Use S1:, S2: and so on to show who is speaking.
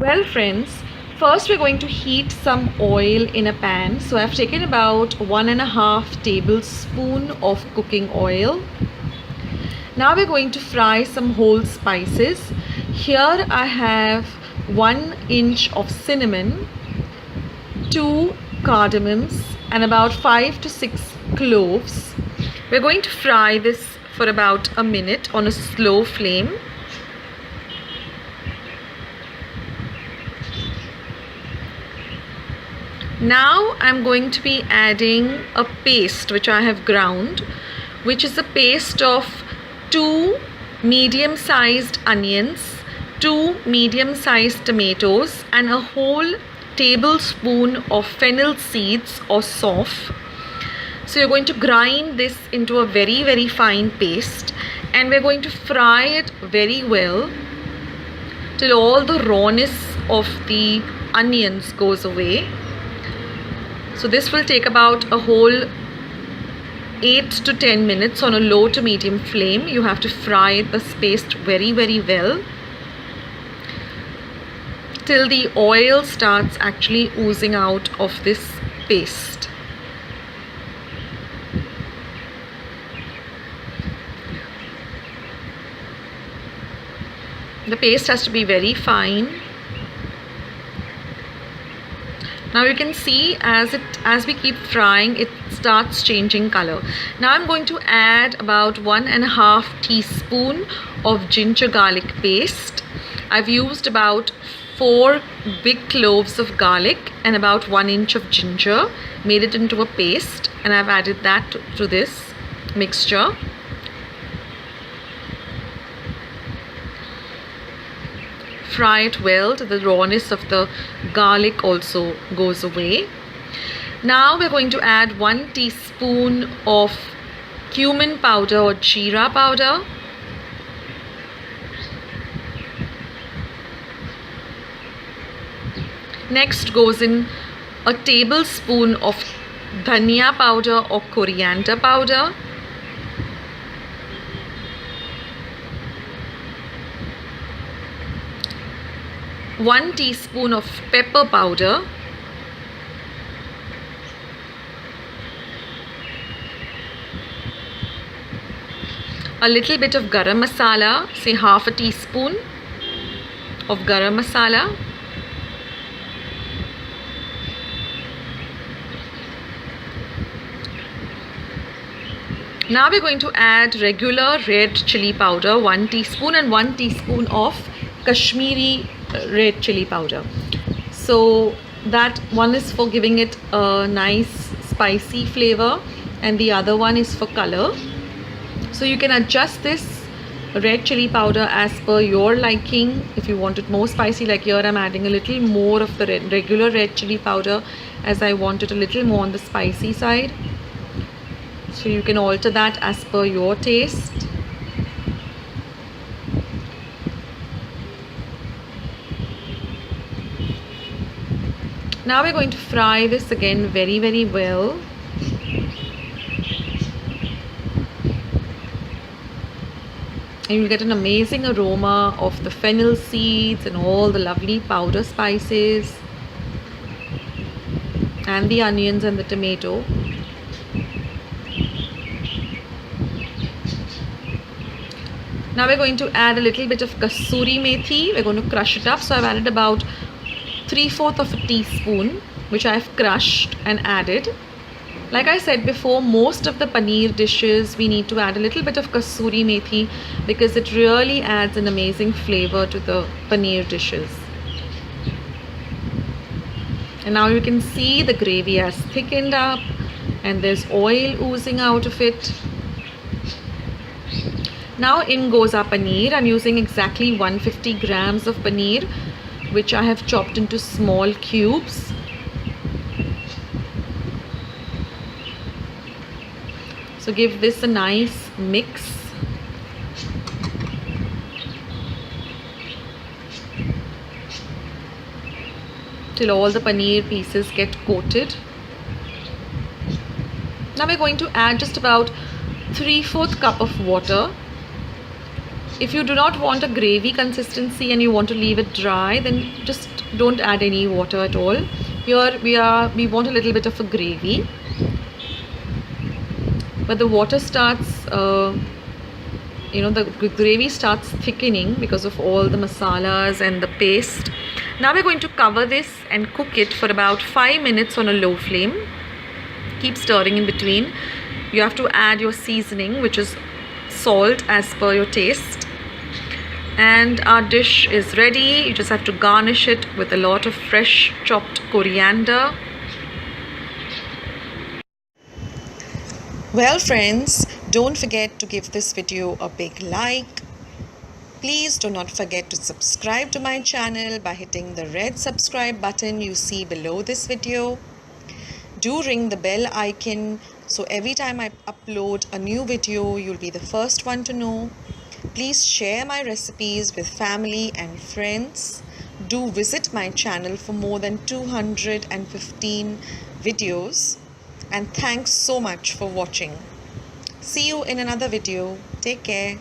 S1: Well friends, first we're going to heat some oil in a pan. So I've taken about 1.5 tablespoons of cooking oil. Now we're going to fry some whole spices. Here I have 1 inch of cinnamon, 2 cardamoms and about 5 to 6 cloves. We're going to fry this for about a minute on a slow flame. Now I'm going to be adding a paste which I have ground, which is a paste of 2 medium-sized onions, 2 medium-sized tomatoes and a whole tablespoon of fennel seeds or SAUNF. So you're going to grind this into a very fine paste and we're going to fry it very well till all the rawness of the onions goes away. So this will take about a whole 8 to 10 minutes on a low to medium flame. You have to fry this paste very well till the oil starts actually oozing out of this paste. The paste has to be very fine. Now you can see as we keep frying, it starts changing color. Now I'm going to add about 1.5 teaspoon of ginger garlic paste. I've used about 4 big cloves of garlic and about 1 inch of ginger, made it into a paste, and I've added that to this mixture. Fry it well till the rawness of the garlic also goes away. Now we're going to add 1 teaspoon of cumin powder or jeera powder. Next goes in a tablespoon of dhania powder or coriander powder. One teaspoon of pepper powder, a little bit of garam masala, say half a teaspoon of garam masala, now we're going to add regular red chili powder, 1 teaspoon, and 1 teaspoon of Kashmiri red chili powder. So that one is for giving it a nice spicy flavor and the other one is for color. So you can adjust this red chili powder as per your liking. If you want it more spicy, like here I'm adding a little more of the regular red chili powder as I want it a little more on the spicy side. So you can alter that as per your taste. Now we're going to fry this again very well. And you'll get an amazing aroma of the fennel seeds and all the lovely powder spices and the onions and the tomato. Now we're going to add a little bit of kasuri methi. We're going to crush it up. So I've added about 3/4 of a teaspoon, which I've crushed and added. Like I said before, most of the paneer dishes we need to add a little bit of kasuri methi because it really adds an amazing flavor to the paneer dishes. And now you can see the gravy has thickened up and there's oil oozing out of it. Now in goes our paneer. I'm using exactly 150 grams of paneer, which I have chopped into small cubes. So give this a nice mix. Till all the paneer pieces get coated. Now we're going to add just about 3/4 cup of water. If you do not want a gravy consistency and you want to leave it dry, then just don't add any water at all. Here we want a little bit of a gravy, but the water starts the gravy starts thickening because of all the masalas and the paste. Now we're going to cover this and cook it for about 5 minutes on a low flame. Keep stirring in between. You have to add your seasoning, which is salt as per your taste. And our dish is ready. You just have to garnish it with a lot of fresh chopped coriander. Well friends, don't forget to give this video a big like. Please do not forget to subscribe to my channel by hitting the red subscribe button you see below this video. Do ring the bell icon so every time I upload a new video, you'll be the first one to know. Please share my recipes with family and friends. Do visit my channel for more than 215 videos. And thanks so much for watching. See you in another video. Take care.